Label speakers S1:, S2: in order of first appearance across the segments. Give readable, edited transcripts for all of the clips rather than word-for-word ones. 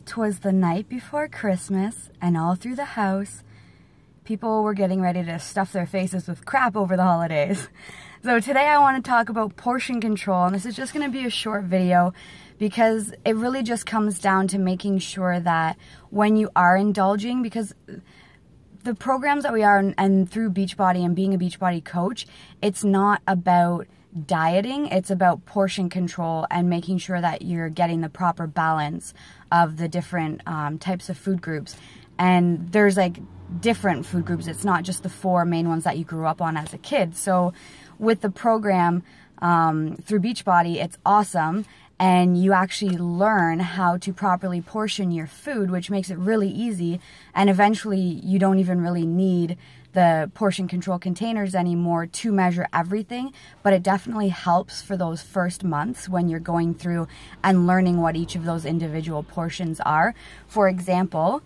S1: 'Twas the night before Christmas, and all through the house, people were getting ready to stuff their faces with crap over the holidays. So today I want to talk about portion control, and this is just going to be a short video because it really just comes down to making sure that when you are indulging, because the programs that we are and through Beachbody and being a Beachbody coach, it's not about dieting, it's about portion control and making sure that you're getting the proper balance of the different types of food groups. And there's like different food groups. It's not just the 4 main ones that you grew up on as a kid. So with the program through Beachbody, it's awesome, and you actually learn how to properly portion your food, which makes it really easy, and eventually you don't even really need the portion control containers anymore to measure everything, but it definitely helps for those first months when you're going through and learning what each of those individual portions are. For example,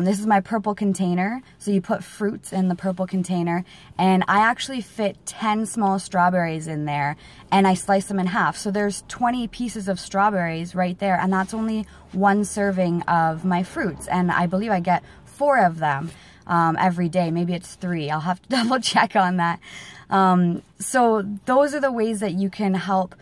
S1: this is my purple container, so you put fruits in the purple container, and I actually fit 10 small strawberries in there, and I slice them in half. So there's 20 pieces of strawberries right there, and that's only 1 serving of my fruits, and I believe I get 4 of them every day. Maybe it's 3. I'll have to double check on that. So those are the ways that you can help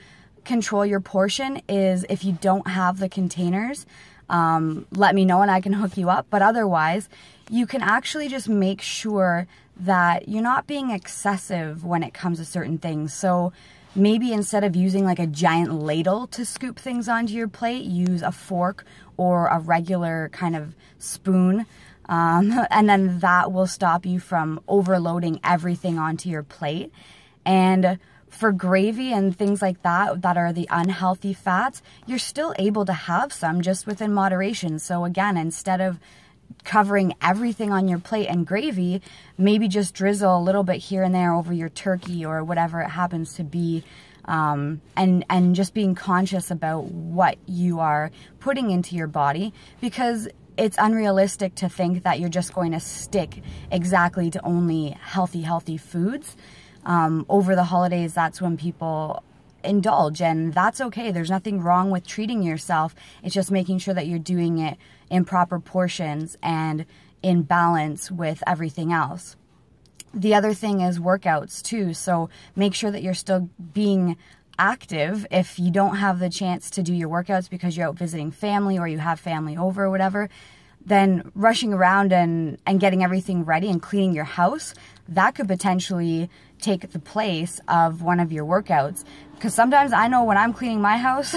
S1: control your portion. Is if you don't have the containers, let me know and I can hook you up. But otherwise, you can actually just make sure that you're not being excessive when it comes to certain things. So maybe instead of using like a giant ladle to scoop things onto your plate, use a fork or a regular kind of spoon. And then that will stop you from overloading everything onto your plate. And for gravy and things like that, that are the unhealthy fats, you're still able to have some just within moderation. So again, instead of covering everything on your plate and gravy, maybe just drizzle a little bit here and there over your turkey or whatever it happens to be. And just being conscious about what you are putting into your body, because it's unrealistic to think that you're just going to stick exactly to only healthy foods. Over the holidays, that's when people indulge, and that's okay. There's nothing wrong with treating yourself. It's just making sure that you're doing it in proper portions and in balance with everything else. The other thing is workouts too. So make sure that you're still being active. If you don't have the chance to do your workouts because you're out visiting family or you have family over or whatever, then rushing around and getting everything ready and cleaning your house, that could potentially take the place of one of your workouts. Because sometimes I know when I'm cleaning my house,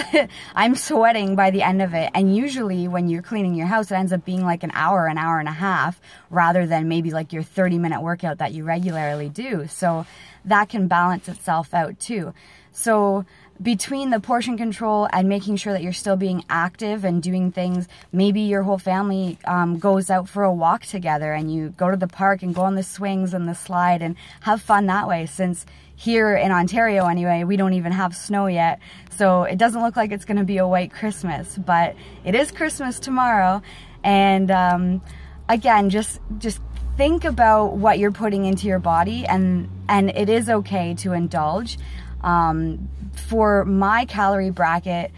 S1: I'm sweating by the end of it. And usually when you're cleaning your house, it ends up being like an hour and a half, rather than maybe like your 30-minute workout that you regularly do. So that can balance itself out too. So between the portion control and making sure that you're still being active and doing things, maybe your whole family goes out for a walk together and you go to the park and go on the swings and the slide and have fun that way. Since here in Ontario anyway, we don't even have snow yet, so it doesn't look like it's going to be a white Christmas, but it is Christmas tomorrow. And again, just think about what you're putting into your body, and it is okay to indulge. For my calorie bracket,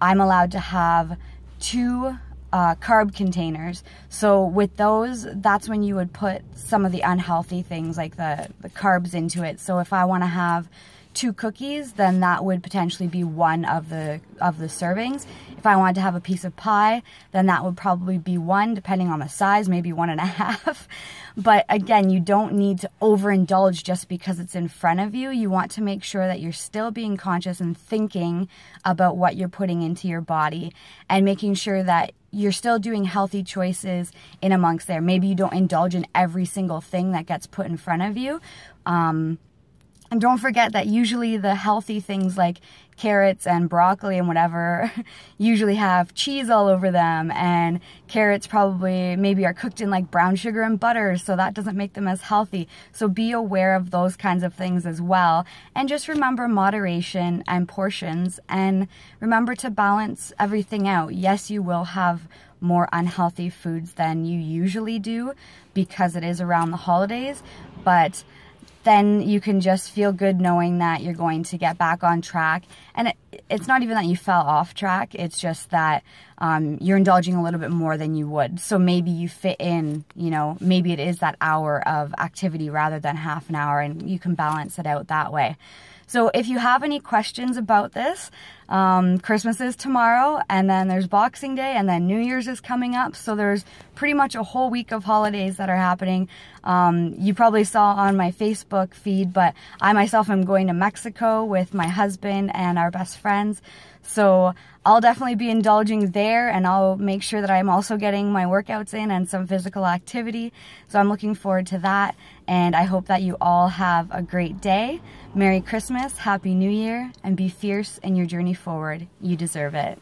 S1: I'm allowed to have 2 carb containers. So with those, that's when you would put some of the unhealthy things like the carbs into it. So if I want to have 2 cookies, then that would potentially be one of the servings. If I wanted to have a piece of pie, then that would probably be 1, depending on the size, maybe 1.5. But again, you don't need to overindulge just because it's in front of you. You want to make sure that you're still being conscious and thinking about what you're putting into your body, and making sure that you're still doing healthy choices in amongst there. Maybe you don't indulge in every single thing that gets put in front of you. And don't forget that usually the healthy things like carrots and broccoli and whatever usually have cheese all over them, and carrots probably maybe are cooked in like brown sugar and butter, so that doesn't make them as healthy. So be aware of those kinds of things as well, and just remember moderation and portions, and remember to balance everything out. Yes, you will have more unhealthy foods than you usually do because it is around the holidays, but then you can just feel good knowing that you're going to get back on track. And it's not even that you fell off track, it's just that you're indulging a little bit more than you would. So maybe you fit in, you know, maybe it is that hour of activity rather than half an hour, and you can balance it out that way. So if you have any questions about this, Christmas is tomorrow, and then there's Boxing Day, and then New Year's is coming up. So there's pretty much a whole week of holidays that are happening. You probably saw on my Facebook feed, but I myself am going to Mexico with my husband and our best friends. So I'll definitely be indulging there, and I'll make sure that I'm also getting my workouts in and some physical activity. So I'm looking forward to that, and I hope that you all have a great day. Merry Christmas, Happy New Year, and be fierce in your journey forward. You deserve it.